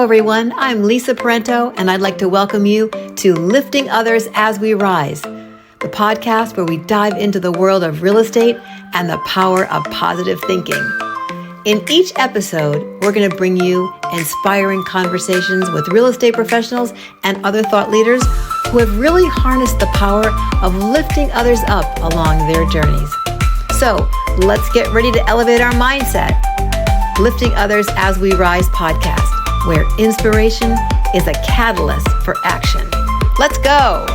everyone. I'm Lisa Parenteau, and I'd like to welcome you to Lifting Others as We Rise, the podcast where we dive into the world of real estate and the power of positive thinking. In each episode, we're going to bring you inspiring conversations with real estate professionals and other thought leaders who have really harnessed the power of lifting others up along their journeys. So let's get ready to elevate our mindset. Lifting Others as We Rise podcast, where inspiration is a catalyst for action. Let's go.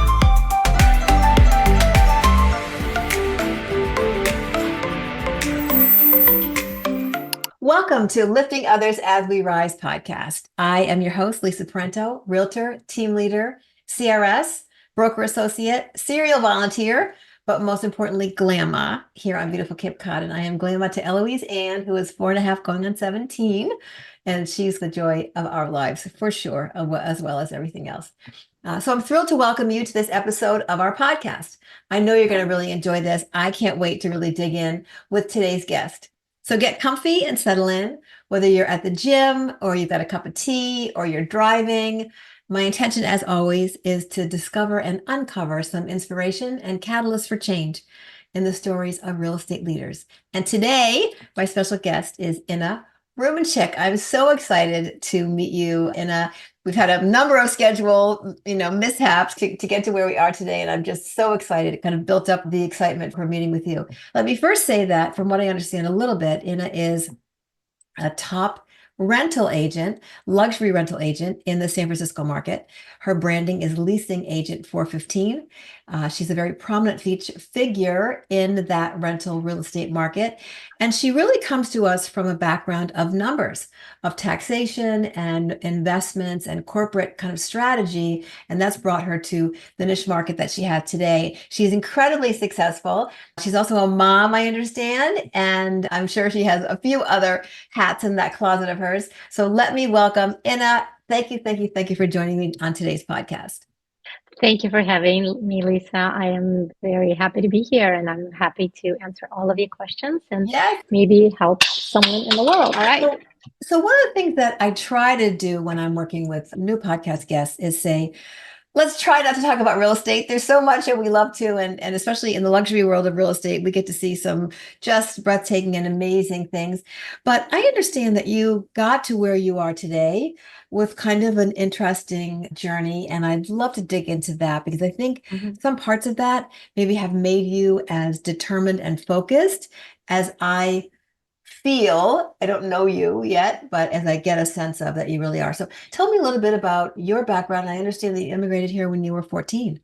Welcome to Lifting Others as We Rise podcast. I am your host, Lisa Parenteau, realtor, team leader, CRS, broker associate, serial volunteer, but most importantly, Glamma here on beautiful Cape Cod. And I am Glamma to Eloise Ann, who is 4.5 going on 17. And she's the joy of our lives for sure, as well as everything else. So I'm thrilled to welcome you to this episode of our podcast. I know you're going to really enjoy this. I can't wait to really dig in with today's guest. So get comfy and settle in, whether you're at the gym or you've got a cup of tea or you're driving. My intention, as always, is to discover and uncover some inspiration and catalysts for change in the stories of real estate leaders. And today, my special guest is Inna Rubinchik. I'm so excited to meet you, Inna. We've had a number of schedule, mishaps to get to where we are today, and I'm just so excited. It kind of built up the excitement for meeting with you. Let me first say that, from what I understand a little bit, Inna is a top rental agent, luxury rental agent in the San Francisco market. Her branding is Leasing Agent 415. She's a very prominent figure in that rental real estate market. And she really comes to us from a background of numbers, of taxation and investments and corporate kind of strategy. And that's brought her to the niche market that she had today. She's incredibly successful. She's also a mom, I understand. And I'm sure she has a few other hats in that closet of hers. So let me welcome Inna. Thank you for joining me on today's podcast. Thank you for having me, Lisa. I am very happy to be here, and I'm happy to answer all of your questions and maybe help someone in the world. All right. So one of the things that I try to do when I'm working with new podcast guests is say, let's try not to talk about real estate. There's so much that we love to, and especially in the luxury world of real estate, we get to see some just breathtaking and amazing things. But I understand that you got to where you are today with kind of an interesting journey, and I'd love to dig into that because I think some parts of that maybe have made you as determined and focused as I feel. I don't know you yet, but as I get a sense of that you really are. So tell me a little bit about your background. I understand that you immigrated here when you were 14.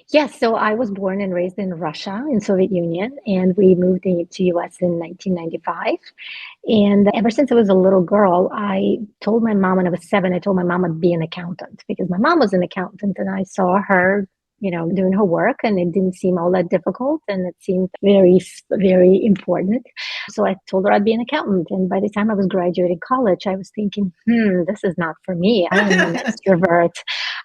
Yes, so I was born and raised in Russia, in Soviet Union, and we moved to US in 1995. And ever since I was a little girl, I told my mom when I was 7, I told my mom I'd be an accountant because my mom was an accountant and I saw her doing her work, and it didn't seem all that difficult, and it seemed very, very important. So I told her I'd be an accountant. And by the time I was graduating college, I was thinking, this is not for me. I am an extrovert.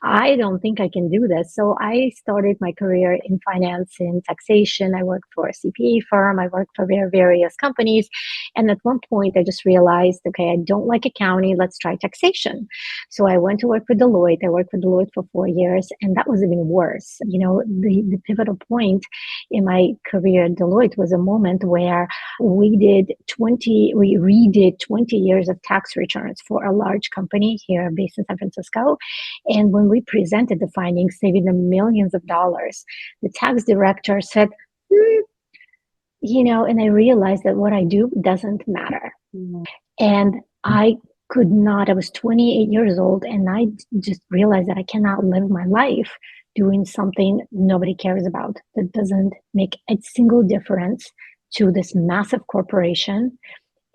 I don't think I can do this. So I started my career in finance, in taxation. I worked for a CPA firm. I worked for various companies. And at one point, I just realized, okay, I don't like accounting. Let's try taxation. So I went to work for Deloitte. I worked for Deloitte for 4 years, and that was even worse. The pivotal point in my career at Deloitte was a moment where we redid 20 years of tax returns for a large company here based in San Francisco. And when we presented the findings, saving them millions of dollars, the tax director said, and I realized that what I do doesn't matter. And I was 28 years old, and I just realized that I cannot live my life doing something nobody cares about, that doesn't make a single difference to this massive corporation.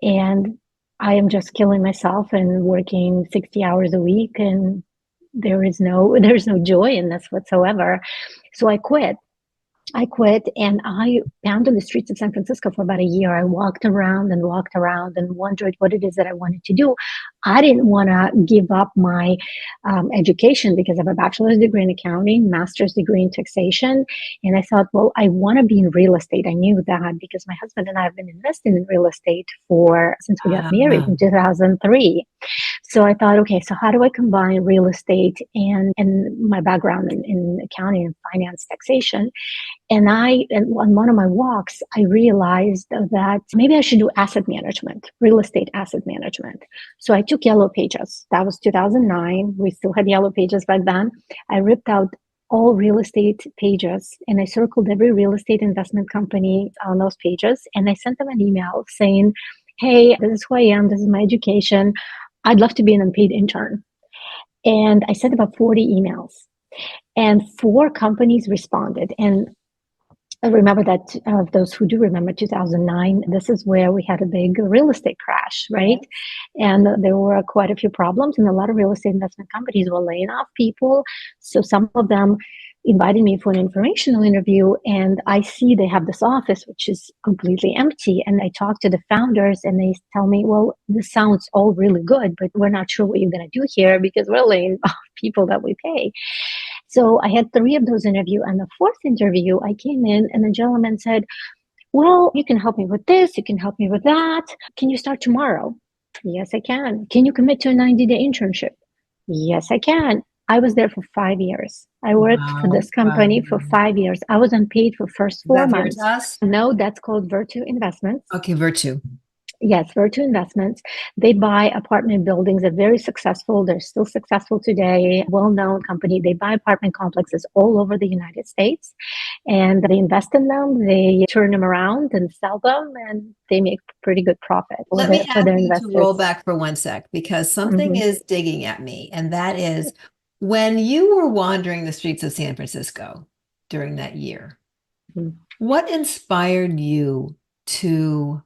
And I am just killing myself and working 60 hours a week, and there's no joy in this whatsoever. So I quit. And I pounded the streets of San Francisco for about a year. I walked around and wondered what it is that I wanted to do. I didn't want to give up my education because I have a bachelor's degree in accounting, master's degree in taxation. And I thought, well, I want to be in real estate. I knew that because my husband and I have been investing in real estate since we got married in 2003. So I thought, okay, so how do I combine real estate and my background in accounting and finance taxation? And on one of my walks, I realized that maybe I should do asset management, real estate asset management. So I took Yellow Pages. That was 2009. We still had Yellow Pages back then. I ripped out all real estate pages and I circled every real estate investment company on those pages. And I sent them an email saying, hey, this is who I am. This is my education. I'd love to be an unpaid intern. And I sent about 40 emails and 4 companies responded. And I remember that of those who do remember 2009, this is where we had a big real estate crash, right? And there were quite a few problems, and a lot of real estate investment companies were laying off people. So some of them invited me for an informational interview, and I see they have this office which is completely empty. And I talk to the founders, and they tell me, well, this sounds all really good, but we're not sure what you're going to do here because we're laying off people that we pay. So I had 3 of those interviews, and the 4th interview, I came in and the gentleman said, well, you can help me with this, you can help me with that. Can you start tomorrow? Yes, I can. Can you commit to a 90-day internship? Yes, I can. I was there for 5 years. I worked for Wow. this company for 5 years. I was unpaid for first Is 4 that months. Veritas? No, that's called Virtue Investments. Okay, Virtue. Yes, Virtue Investments. They buy apartment buildings. They're very successful. They're still successful today. Well-known company. They buy apartment complexes all over the United States, and they invest in them. They turn them around and sell them, and they make pretty good profit Let me for ask their you to roll investors. back for one sec because something Mhm. is digging at me, and that is when you were wandering the streets of San Francisco during that year, Mhm. what inspired you to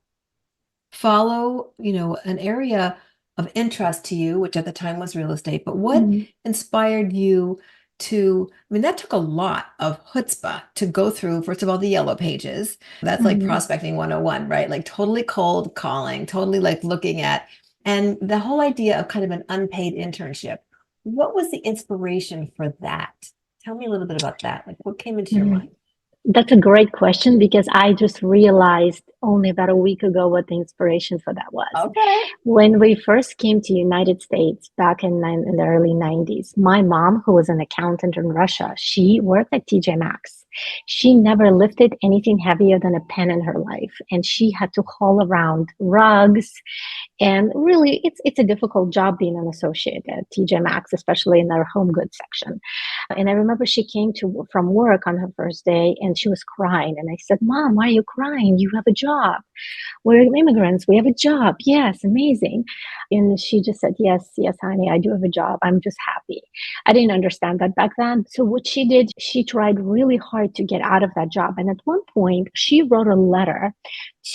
follow, an area of interest to you, which at the time was real estate, but what Mhm. inspired you to, I mean, that took a lot of chutzpah to go through, first of all, the yellow pages. That's like Mhm. prospecting 101, right? Like totally cold calling, totally like looking at, and the whole idea of kind of an unpaid internship. What was the inspiration for that? Tell me a little bit about that. Like what came into your Mhm. mind? That's a great question because I just realized only about a week ago what the inspiration for that was. Okay. When we first came to United States back in the early 90s, my mom, who was an accountant in Russia, she worked at TJ Maxx. She never lifted anything heavier than a pen in her life, and she had to haul around rugs. And really, it's a difficult job being an associate at TJ Maxx, especially in their home goods section. And I remember she came from work on her first day and she was crying. And I said, Mom, why are you crying? You have a job. We're immigrants. We have a job. Yes, amazing. And she just said, yes, yes, honey, I do have a job. I'm just happy. I didn't understand that back then. So what she did, she tried really hard to get out of that job. And at one point, she wrote a letter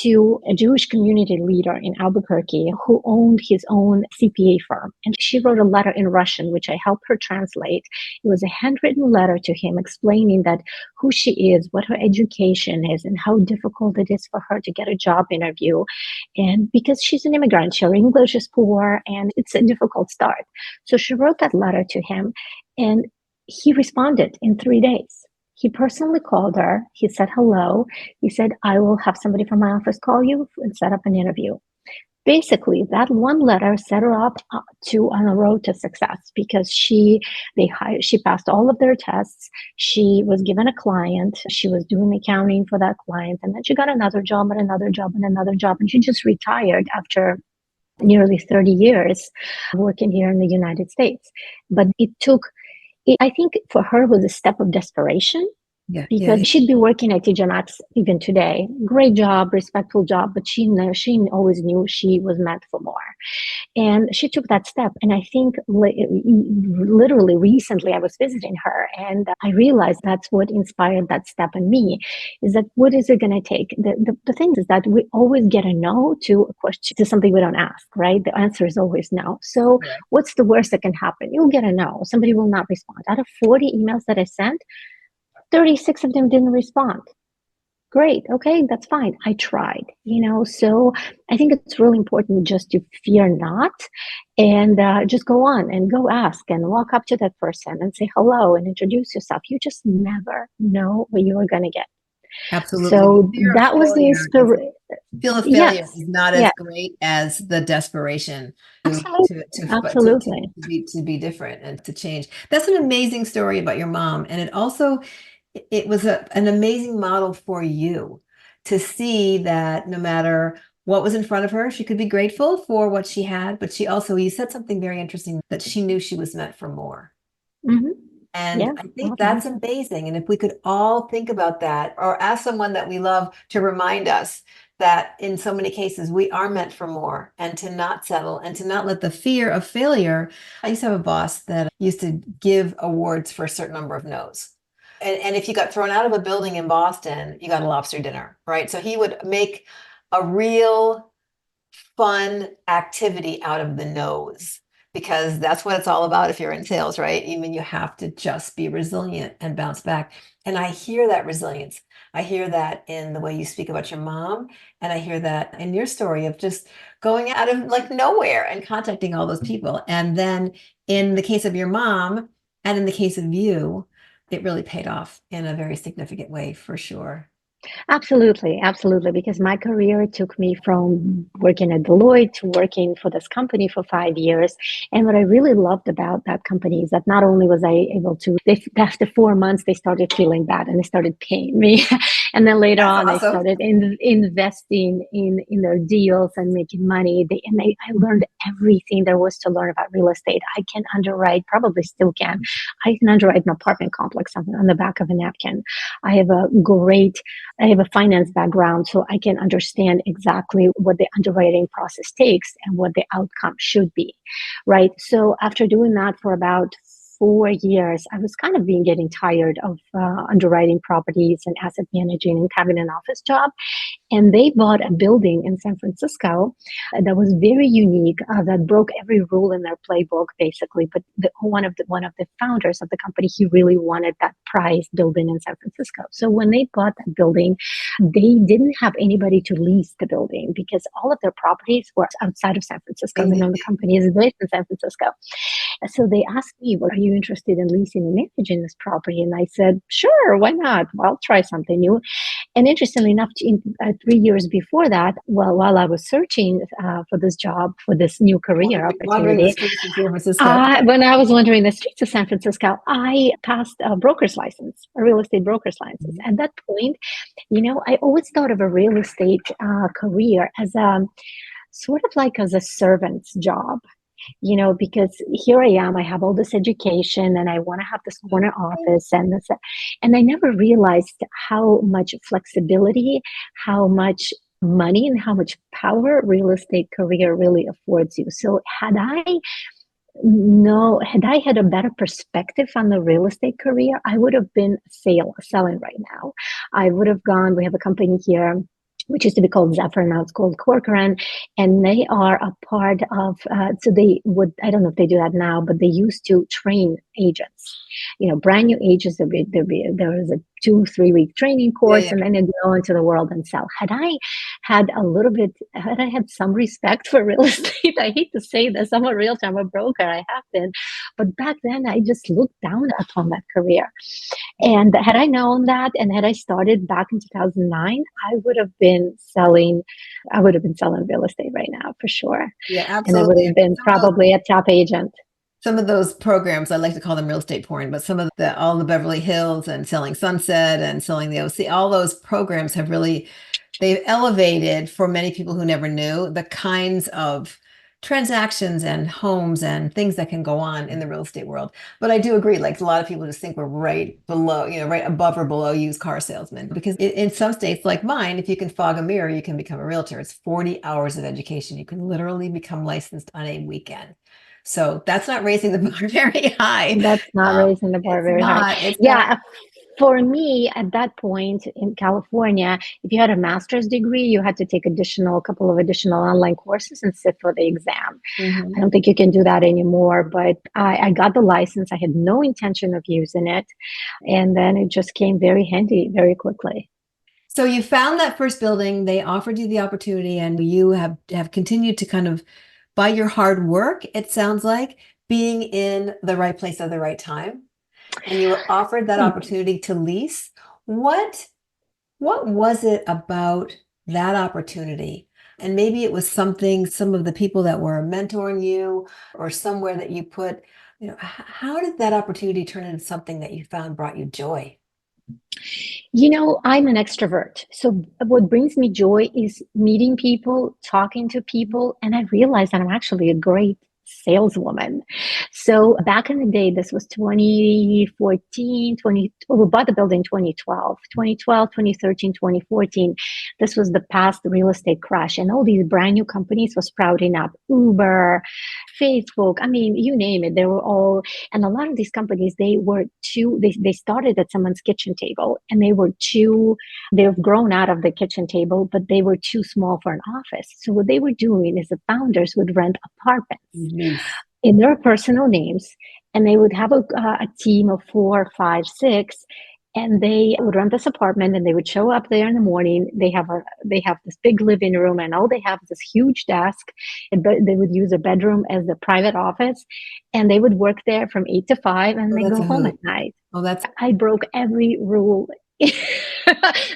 to a Jewish community leader in Albuquerque who owned his own CPA firm. And she wrote a letter in Russian, which I helped her translate. It was a handwritten letter to him explaining that who she is, what her education is, and how difficult it is for her to get a job interview. And because she's an immigrant, her English is poor and it's a difficult start. So she wrote that letter to him and he responded in 3 days. He personally called her. He said hello. He said, I will have somebody from my office call you and set up an interview. Basically, that one letter set her up to on a road to success because she passed all of their tests. She was given a client. She was doing accounting for that client, and then she got another job and another job and another job, and she just retired after nearly 30 years working here in the United States. But I think for her it was a step of desperation Yeah, yeah, because she'd be working at TJ Maxx even today. Great job, respectful job, but she always knew she was meant for more. And she took that step. And I think literally recently I was visiting her and I realized that's what inspired that step in me is that what is it going to take? The thing is that we always get a no to a question, to something we don't ask, right? The answer is always no. So correct. what's the worst that can happen? You'll get a no. Somebody will not respond. Out of 40 emails that I sent, 36 of them didn't respond. Great. Okay, that's fine. I tried. So I think it's really important just to fear not and just go on and go ask and walk up to that person and say hello and introduce yourself. You just never know what you are going to get. Absolutely. The So fear of that was the failure is inspiration. feel of failure Yes, is not as yeah, great as the desperation absolutely, absolutely. to be different and to change. That's an amazing story about your mom, and it was an amazing model for you to see that no matter what was in front of her, she could be grateful for what she had, but she also, you said something very interesting, that she knew she was meant for more. Hmm. And Yeah, I think that's absolutely. amazing. And if we could all think about that or ask someone that we love to remind us that in so many cases we are meant for more and to not settle and to not let the fear of failure. I used to have a boss that used to give awards for a certain number of no's. And if you got thrown out of a building in Boston, you got a lobster dinner, right? So he would make a real fun activity out of the nose because that's what it's all about if you're in sales, right? Even you have to just be resilient and bounce back. And I hear that resilience. I hear that in the way you speak about your mom. And I hear that in your story of just going out of like nowhere and contacting all those people. And then in the case of your mom and in the case of you, it really paid off in a very significant way for sure. Absolutely, absolutely. Because my career took me from working at Deloitte to working for this company for 5 years. And what I really loved about that company is that not only was I able to, after 4 months, they started feeling bad and they started paying me. And then later That's on, they awesome. started investing in their deals and making money. I learned everything there was to learn about real estate. I can underwrite, probably still can. I can underwrite an apartment complex on the back of a napkin. I have a great I have a finance background, so I can understand exactly what the underwriting process takes and what the outcome should be, right? So after doing that for about 4 years, I was kind of being getting tired of underwriting properties and asset managing and having an office job. And they bought a building in San Francisco that was very unique, that broke every rule in their playbook, basically. But one of the founders of the company, he really wanted that prize building in San Francisco. So when they bought that building, they didn't have anybody to lease the building because all of their properties were outside of San Francisco. The name of the company is based in San Francisco. So they asked me, well, are you interested in leasing and managing this property? And I said, sure, why not? Well, I'll try something new. And interestingly enough, 3 years before that, well, while I was searching for this job, for this new career Wandering the opportunity, streets of San Francisco. when I was wandering the streets of San Francisco, I passed a broker's license, a real estate broker's license. Mhm. At that point, I always thought of a real estate career as a sort of like as a servant's job, because here I am, I have all this education and I want to have this corner office and this, and I never realized how much flexibility, how much money and how much power real estate career really affords you. So had I had a better perspective on the real estate career, I would have been selling right now. I would have gone, we have a company here which used to be called Zephyr, now it's called Corcoran, and they are a part of. So they would, I don't know if they do that now, but they used to train agents. Brand new agents. There was a 2-3 week training Yeah, course, yeah. and then they'd go into the world and sell. Had I had some respect for real estate, I hate to say this, I'm a realtor, I'm a broker, I have been, but back then I just looked down upon that career. And had I known that and had I started back in 2009, I would have been selling real estate right now for sure. Yeah, And I would absolutely. have been probably a top agent. Some of those programs, I like to call them real estate porn, but some of the all the Beverly Hills and Selling Sunset and Selling the OC, all those programs have really they've elevated for many people who never knew the kinds of transactions and homes and things that can go on in the real estate world. But I do agree, like a lot of people just think we're right below, right above or below used car salesmen. Because in some states like mine, if you can fog a mirror, you can become a realtor. It's 40 hours of education. You can literally become licensed on a weekend. So that's not raising the bar very high. That's not raising the bar It's very high. not, it's not. Yeah, for me at that point in California, if you had a master's degree, you had to take a couple of additional online courses and sit for the exam. I Mhm. don't think you can do that anymore, but I got the license. I had no intention of using it. And then it just came very handy very quickly. So you found that first building, they offered you the opportunity, and you have continued to kind of by your hard work, it sounds like, being in the right place at the right time. And you were offered that opportunity to lease. What what was it about that opportunity? And maybe it was something, some of the people that were mentoring you or somewhere that you put, how did that opportunity turn into something that you found brought you joy? I'm an extrovert. So what brings me joy is meeting people, talking to people, and I realized that I'm actually a great saleswoman. So back in the day, this was 2014, we bought the building 2012, 2013, 2014. This was the past real estate crash, and all these brand new companies were sprouting up. Uber, Facebook, I mean, you name it. They were all, and a lot of these companies, they started at someone's kitchen table, and they've grown out of the kitchen table, but they were too small for an office. So what they were doing is the founders would rent apartments Nice. in their personal names, and they would have a team of 4, 5, 6, and they would rent this apartment, and they would show up there in the morning. They have this big living room, and all they have is this huge desk, but they would use a bedroom as the private office, and they would work there from 8 to 5, and Oh, they that's go a home at hoot. night. Oh, that's I broke every rule.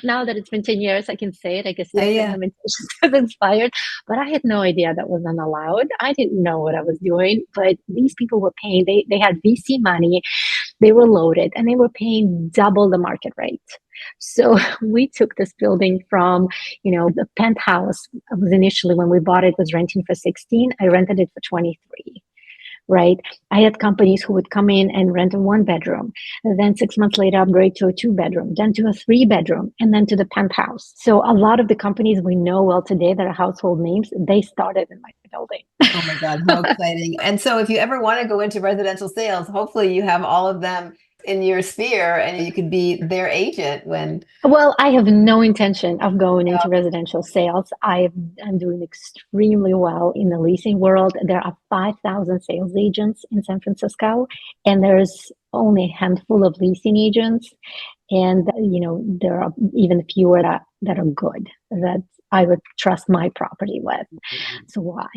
Now that it's been 10 years, I can say it. I guess yeah, statute of yeah. limitations has expired, but I had no idea that was unallowed. I didn't know what I was doing, but these people were paying, they had VC money, they were loaded, and they were paying double the market rate. So we took this building from, the penthouse was initially when we bought it was renting for 16. I rented it for 23. Right. I had companies who would come in and rent a 1 bedroom, and then 6 months later upgrade to a 2 bedroom, then to a 3 bedroom, and then to the penthouse. So a lot of the companies we know well today that are household names, they started in my building. Oh my God, how exciting. And so if you ever want to go into residential sales, hopefully you have all of them in your sphere and you could be their agent when Well, I have no intention of going into residential sales. I'm doing extremely well in the leasing world. There are 5,000 sales agents in San Francisco, and there's only a handful of leasing agents. And, there are even fewer that are good, that I would trust my property with. So why?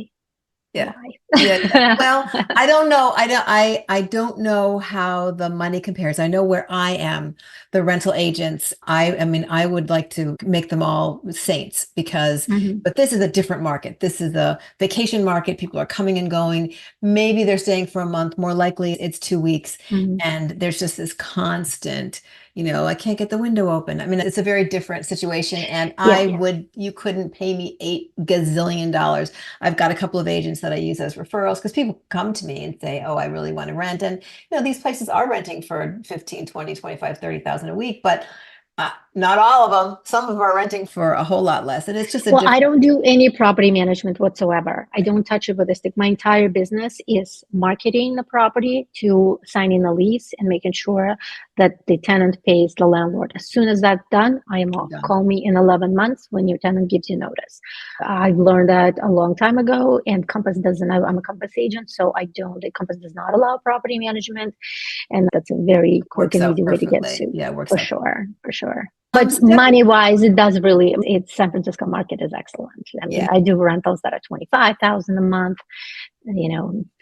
yeah. Yeah, yeah. Why? Well, I don't know. I don't know how the money compares. I know where I am, the rental agents. I mean, I would like to make them all saints because, Mhm, but this is a different market. This is a vacation market. People are coming and going. Maybe they're staying for a month. More likely it's 2 weeks. mhm. And there's just this constant, I can't get the window open. I mean, it's a very different situation. And Yeah. you couldn't pay me $8 gazillion. I've got a couple of agents that I use as referrals because people come to me and say, "Oh, I really want to rent." And these places are renting for 15, 20, 25, 30,000 a week, but not all of them. Some of them are renting for a whole lot less. And it's just a Well, I different. don't do any property management whatsoever. I don't touch a real estate. My entire business is marketing the property to signing the lease and making sure that the tenant pays the landlord. As soon as that's done, I am off. Done. Call me in 11 months when your tenant gives you notice. I've learned that a long time ago, and Compass doesn't. I'm a Compass agent, so I don't. Compass does not allow property management, and that's a very quick Works and out easy way to get perfectly. sued. Yeah, it works For out. sure, for sure. But Stephanie. money wise, it's San Francisco market is excellent. I mean, Yeah, I do rentals that are 25,000 a month,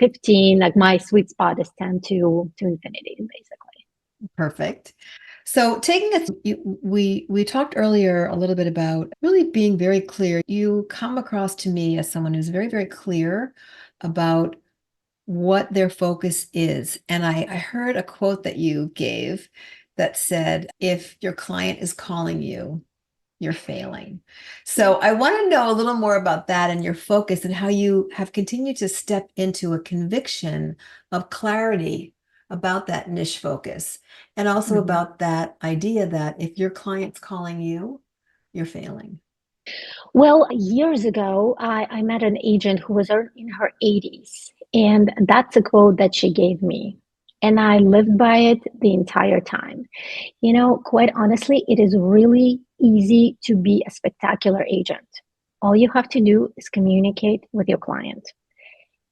15. Like my sweet spot is 10 to infinity, basically. perfect. So taking us, we talked earlier a little bit about really being very clear. You come across to me as someone who's very, very clear about what their focus is. And I heard a quote that you gave that said, if your client is calling you, you're failing. So I want to know a little more about that and your focus and how you have continued to step into a conviction of clarity about that niche focus and also Mhm. about that idea that if your client's calling you, you're failing. Well, years ago, I met an agent who was in her 80s, and that's a quote that she gave me. And I lived by it the entire time. Quite honestly, it is really easy to be a spectacular agent. All you have to do is communicate with your client.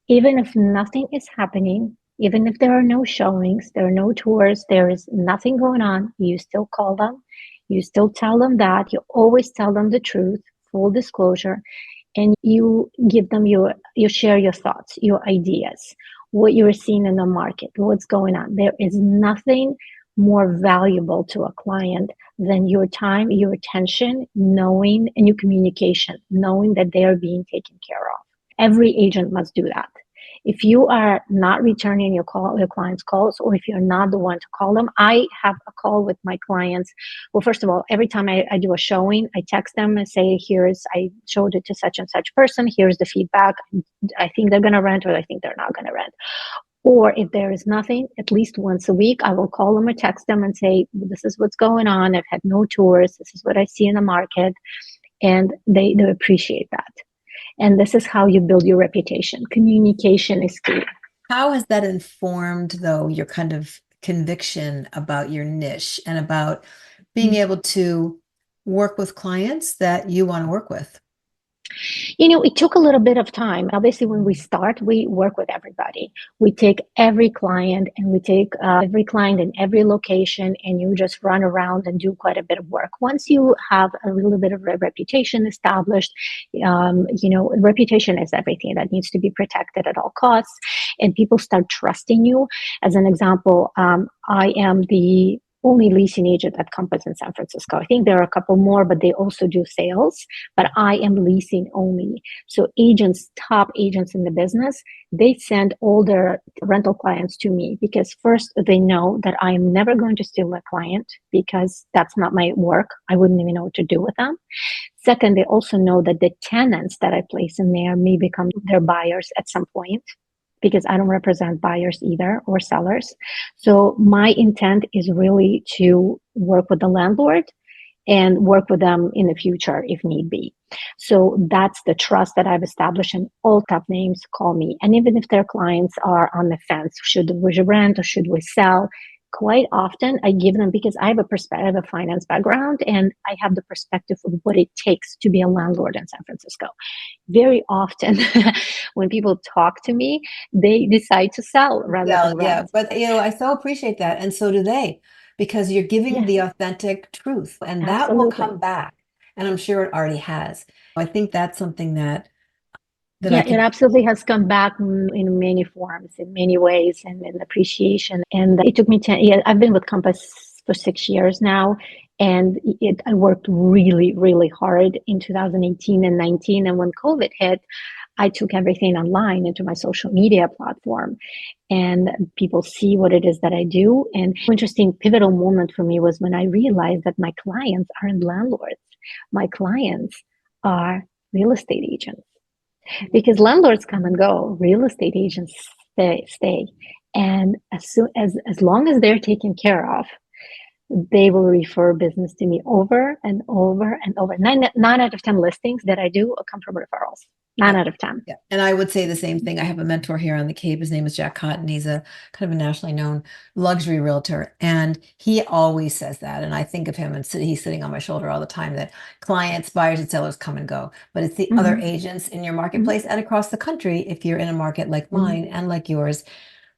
Even if nothing is happening, even if there are no showings, there are no tours, there is nothing going on, you still call them, you still tell them that, you always tell them the truth, full disclosure, and you share your thoughts, your ideas, what you're seeing in the market, what's going on. There is nothing more valuable to a client than your time, your attention, knowing, and your communication, knowing that they are being taken care of. Every agent must do that. If you are not returning your clients' calls, or if you're not the one to call them, I have a call with my clients. Well, first of all, every time I do a showing, I text them and say, I showed it to such and such person. Here's the feedback. I think they're going to rent, or I think they're not going to rent. Or if there is nothing, at least once a week, I will call them or text them and say, this is what's going on. I've had no tours. This is what I see in the market. And they appreciate that. And this is how you build your reputation. Communication is key. How has that informed, though, your kind of conviction about your niche and about being able to work with clients that you want to work with? It took a little bit of time. Obviously, when we start, we work with everybody. We take every client, and we take every client in every location, and you just run around and do quite a bit of work. Once you have a little bit of a reputation established, reputation is everything that needs to be protected at all costs, and people start trusting you. As an example, I am the only leasing agent at Compass in San Francisco. I think there are a couple more, but they also do sales, but I am leasing only. So top agents in the business, they send all their rental clients to me because first they know that I am never going to steal a client because that's not my work. I wouldn't even know what to do with them. Second, they also know that the tenants that I place in there may become their buyers at some point, because I don't represent buyers either or sellers. So my intent is really to work with the landlord and work with them in the future if need be. So that's the trust that I've established, and all top names call me. And even if their clients are on the fence, should we rent or should we sell? Quite often I give them, because I have a finance background, and I have the perspective of what it takes to be a landlord in San Francisco. Very often when people talk to me, they decide to sell rather than rent. Yeah, but I so appreciate that, and so do they, because you're giving the authentic truth, and that will Absolutely. come back, and I'm sure it already has. I think that's something that I Yeah, it can. absolutely has come back in many forms, in many ways, and in appreciation. And it took me 10 years. I've been with Compass for 6 years now, and I worked really, really hard in 2018 and 19. And when COVID hit, I took everything online into my social media platform, and people see what it is that I do. And interesting pivotal moment for me was when I realized that my clients aren't landlords. My clients are real estate agents, because landlords come and go, real estate agents stay. And as long as they're taken care of, they will refer business to me over and over and over. Nine out of 10 listings that I do come from referrals. 9 out of 10. Yeah. And I would say the same thing. I have a mentor here on the Cape. His name is Jack Cotton. He's a kind of a nationally known luxury realtor. And he always says that. And I think of him, and he's sitting on my shoulder all the time, that clients, buyers, and sellers come and go. But it's the other agents in your marketplace and across the country, if you're in a market like mine and like yours,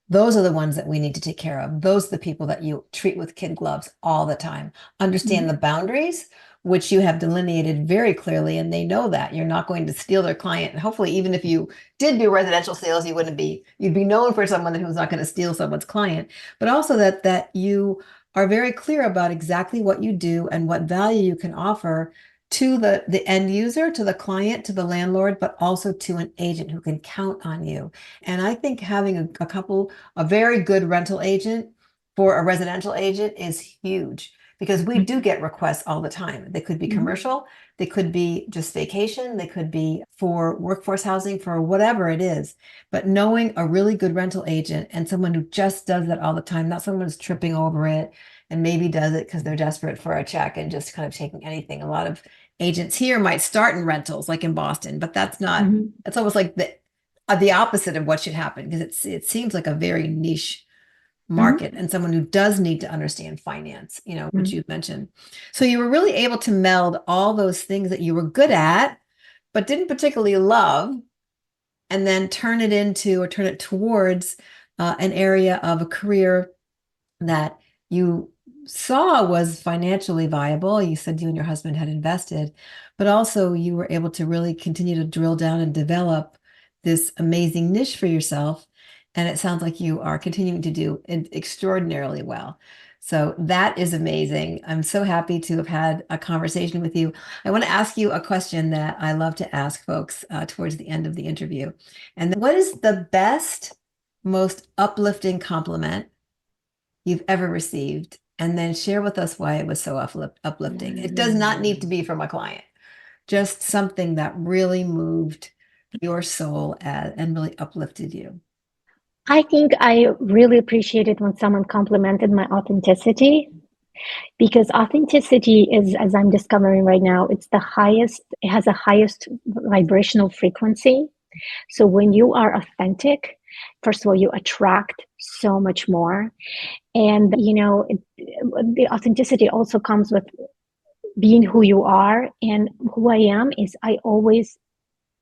those are the ones that we need to take care of. Those are the people that you treat with kid gloves all the time. Understand the boundaries, which you have delineated very clearly, and they know that you're not going to steal their client. And hopefully, even if you did do residential sales, you'd be known for someone who's not going to steal someone's client, but also that you are very clear about exactly what you do and what value you can offer to the end user, to the client, to the landlord, but also to an agent who can count on you. And I think having a very good rental agent for a residential agent is huge, because we do get requests all the time. They could be commercial, they could be just vacation, they could be for workforce housing, for whatever it is. But knowing a really good rental agent and someone who just does that all the time, not someone who's tripping over it and maybe does it because they're desperate for a check and just kind of taking anything. A lot of agents here might start in rentals, like in Boston, but that's not, that's almost like the opposite of what should happen, because it seems like a very niche market and someone who does need to understand finance, which you've mentioned. So you were really able to meld all those things that you were good at, but didn't particularly love, and then turn it towards an area of a career that you saw was financially viable. You said you and your husband had invested, but also you were able to really continue to drill down and develop this amazing niche for yourself. And it sounds like you are continuing to do extraordinarily well. So that is amazing. I'm so happy to have had a conversation with you. I want to ask you a question that I love to ask folks towards the end of the interview. And what is the best, most uplifting compliment you've ever received? And then share with us why it was so uplifting. It does not need to be from a client, just something that really moved your soul and really uplifted you. I think I really appreciated when someone complimented my authenticity, because authenticity is, as I'm discovering right now, it has a highest vibrational frequency. So when you are authentic, first of all, you attract so much more. And, the authenticity also comes with being who you are. And who I am is I always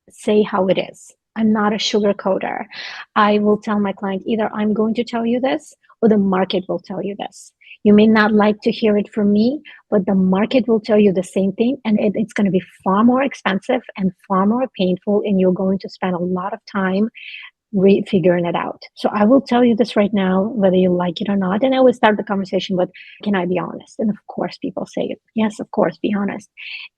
say how it is. I'm not a sugarcoater. I will tell my client either I'm going to tell you this or the market will tell you this. You may not like to hear it from me, but the market will tell you the same thing. And it's going to be far more expensive and far more painful. And you're going to spend a lot of time figuring it out. So I will tell you this right now, whether you like it or not. And I always start the conversation with, "Can I be honest?" And of course, people say, "Yes, of course, be honest."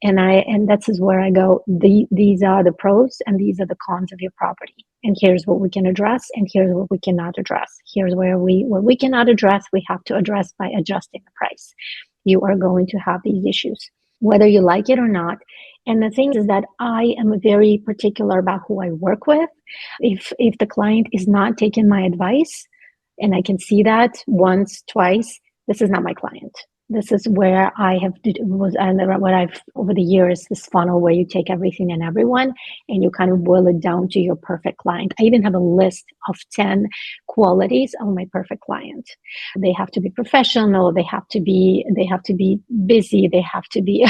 And that's is where I go. These are the pros and these are the cons of your property. And here's what we can address, and here's what we cannot address. Here's what we cannot address, we have to address by adjusting the price. You are going to have these issues, whether you like it or not. And the thing is that I am very particular about who I work with. If the client is not taking my advice, and I can see that once, twice, this is not my client. This is where I have was and what I've over the years, this funnel where you take everything and everyone and you kind of boil it down to your perfect client. I even have a list of 10 qualities of my perfect client. They have to be professional, they have to be busy, they have to be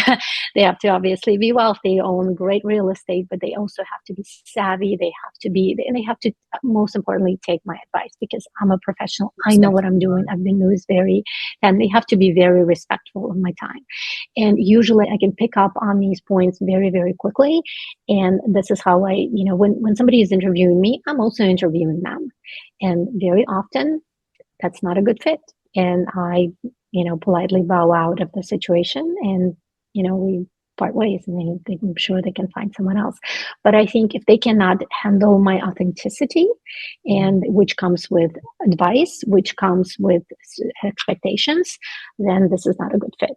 they have to obviously be wealthy, own great real estate, but they also have to be savvy, they have to most importantly take my advice, because I'm a professional. I know what I'm doing. I've been doing this and they have to be very respectful of my time. And usually I can pick up on these points very, very quickly. And this is how when somebody is interviewing me, I'm also interviewing them. And very often that's not a good fit. And I, politely bow out of the situation and, we part ways, and I'm sure they can find someone else. But I think if they cannot handle my authenticity, and which comes with advice, which comes with expectations, then this is not a good fit.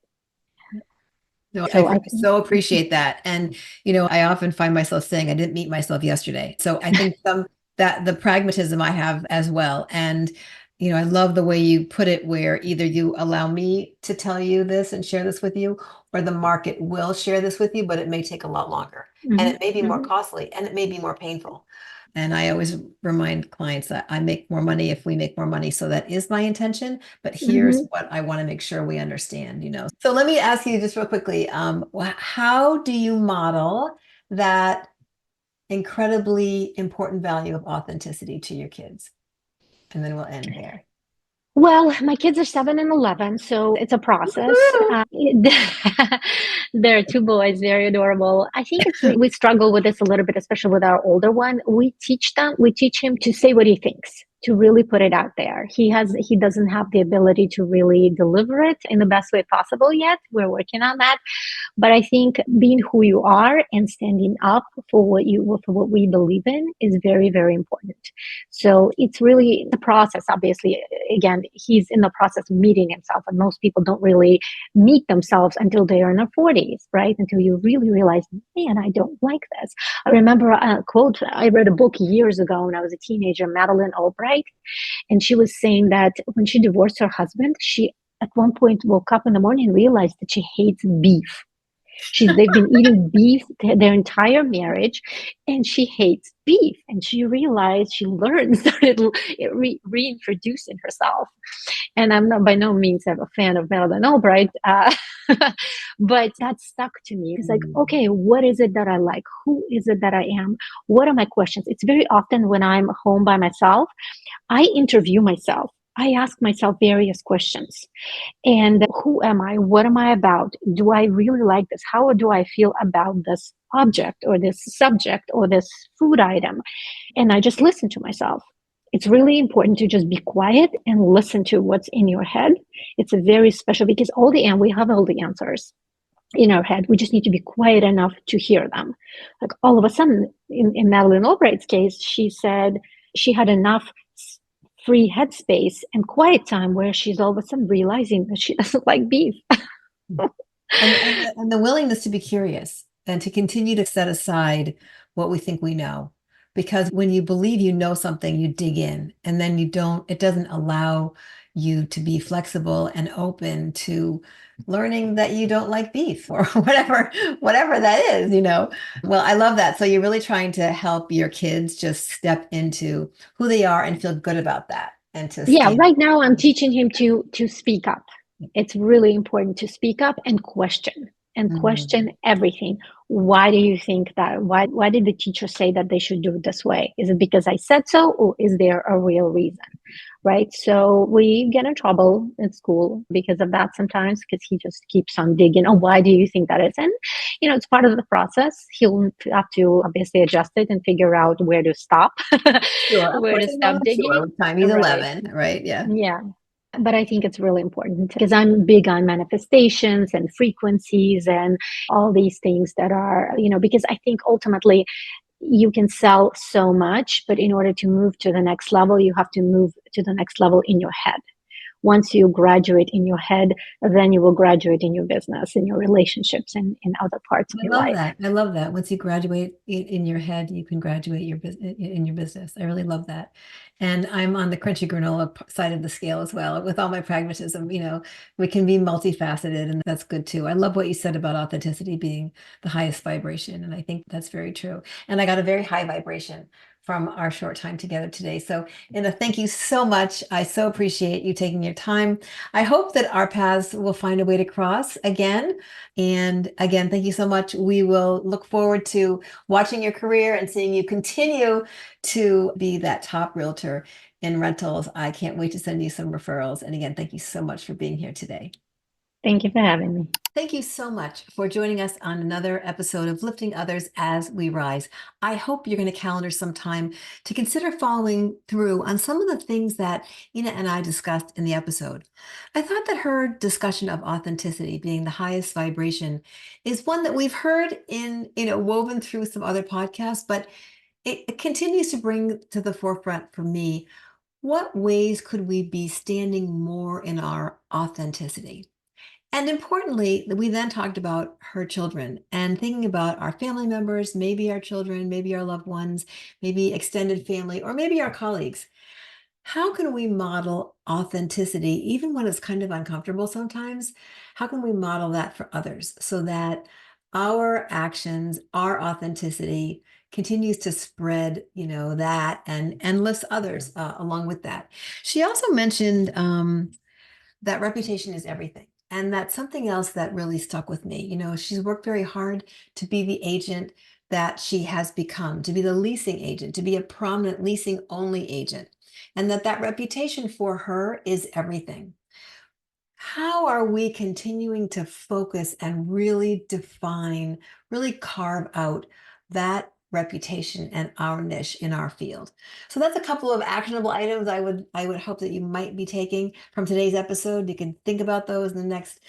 No, So I I think, so appreciate that. And, I often find myself saying I didn't meet myself yesterday. So I think that the pragmatism I have as well. And, I love the way you put it, where either you allow me to tell you this and share this with you, or the market will share this with you, but it may take a lot longer and it may be more costly and it may be more painful. And I always remind clients that I make more money if we make more money. So that is my intention. But here's what I want to make sure we understand. So let me ask you just real quickly, how do you model that incredibly important value of authenticity to your kids? And then we'll end there. well, my kids are 7 and 11, so it's a process. There are two boys, very adorable. I think we struggle with this a little bit, especially with our older one. We teach him to say what he thinks, to really put it out there. He doesn't have the ability to really deliver it in the best way possible yet. We're working on that. But I think being who you are and standing up for what we believe in is very, very important. So it's really the process. Obviously, again, he's in the process of meeting himself, and most people don't really meet themselves until they are in their 40s, right? Until you really realize, man, I don't like this. I remember a quote. I read a book years ago when I was a teenager, Madeleine Albright, and she was saying that when she divorced her husband, she at one point woke up in the morning and realized that she hates beef. They've been eating beef their entire marriage, and she hates beef. And she started reintroducing herself. And I'm not by no means a fan of Madeleine Albright, but that stuck to me. It's like, okay, what is it that I like? Who is it that I am? What are my questions? It's very often when I'm home by myself, I interview myself. I ask myself various questions. And who am I? What am I about? Do I really like this? How do I feel about this object or this subject or this food item? And I just listen to myself. it's really important to just be quiet and listen to what's in your head. It's a very special because we have all the answers in our head. We just need to be quiet enough to hear them. Like all of a sudden, in Madeleine Albright's case, she said she had enough free headspace and quiet time where she's all of a sudden realizing that she doesn't like beef. And the willingness to be curious and to continue to set aside what we think we know. Because when you believe you know something, you dig in, and then it doesn't allow you to be flexible and open to learning that you don't like beef or whatever that is. Well, I love that. So you're really trying to help your kids just step into who they are and feel good about that and to Yeah, stand. right now I'm teaching him to speak up. It's really important to speak up and question everything. Why do you think that? Why did the teacher say that they should do it this way? Is it because I said so, or is there a real reason? Right? So we get in trouble at school because of that sometimes, because he just keeps on digging. Oh, why do you think that is? And it's part of the process. He'll have to obviously adjust it and figure out where to stop, Sure, of where course. to stop Sure. digging. With time, he's Right. 11, right? Yeah. Yeah. But I think it's really important because I'm big on manifestations and frequencies and all these things that are, because I think ultimately you can sell so much, but in order to move to the next level, you have to move to the next level in your head. Once you graduate in your head, then you will graduate in your business, in your relationships, and in other parts of I your love life. that. I love that. Once you graduate in your head, you can graduate in your business. I really love that. And I'm on the crunchy granola side of the scale as well. With all my pragmatism, we can be multifaceted, and that's good too. I love what you said about authenticity being the highest vibration, and I think that's very true. And I got a very high vibration from our short time together today. So, Inna, thank you so much. I so appreciate you taking your time. I hope that our paths will find a way to cross again. And again, thank you so much. We will look forward to watching your career and seeing you continue to be that top realtor in rentals. I can't wait to send you some referrals. And again, thank you so much for being here today. Thank you for having me. Thank you so much for joining us on another episode of Lifting Others as We Rise. I hope you're going to calendar some time to consider following through on some of the things that Inna and I discussed in the episode. I thought that her discussion of authenticity being the highest vibration is one that we've heard woven through some other podcasts, but it continues to bring to the forefront for me, what ways could we be standing more in our authenticity? And importantly, we then talked about her children and thinking about our family members, maybe our children, maybe our loved ones, maybe extended family, or maybe our colleagues. How can we model authenticity, even when it's kind of uncomfortable sometimes? How can we model that for others so that our actions, our authenticity continues to spread, that and lifts others along with that? She also mentioned that reputation is everything. And that's something else that really stuck with me. She's worked very hard to be the agent that she has become, to be the leasing agent, to be a prominent leasing only agent, and that reputation for her is everything. How are we continuing to focus and really define, really carve out that reputation and our niche in our field? So that's a couple of actionable items I would hope that you might be taking from today's episode. You can think about those in the next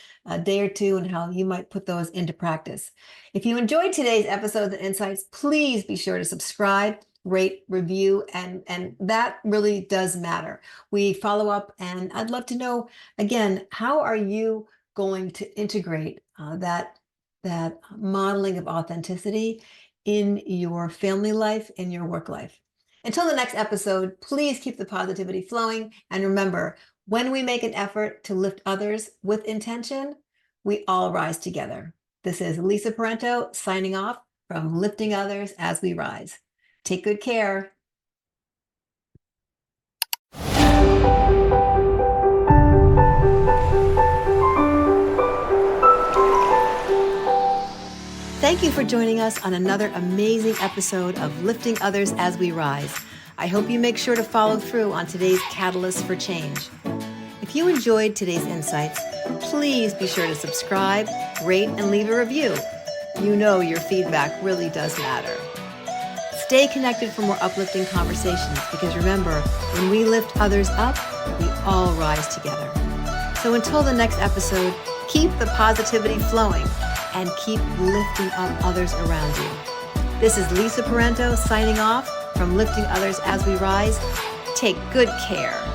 day or two and how you might put those into practice. If you enjoyed today's episodes and insights, please be sure to subscribe, rate, review, and that really does matter. We follow up, and I'd love to know, again, how are you going to integrate that modeling of authenticity in your family life, in your work life? Until the next episode, please keep the positivity flowing. And remember, when we make an effort to lift others with intention, we all rise together. This is Lisa Parenteau signing off from Lifting Others as We Rise. Take good care. Thank you for joining us on another amazing episode of Lifting Others as We Rise. I hope you make sure to follow through on today's Catalyst for Change. If you enjoyed today's insights, please be sure to subscribe, rate, and leave a review. You know your feedback really does matter. Stay connected for more uplifting conversations because remember, when we lift others up, we all rise together. So until the next episode, keep the positivity flowing and keep lifting up others around you. This is Lisa Parenteau signing off from Lifting Others as We Rise. Take good care.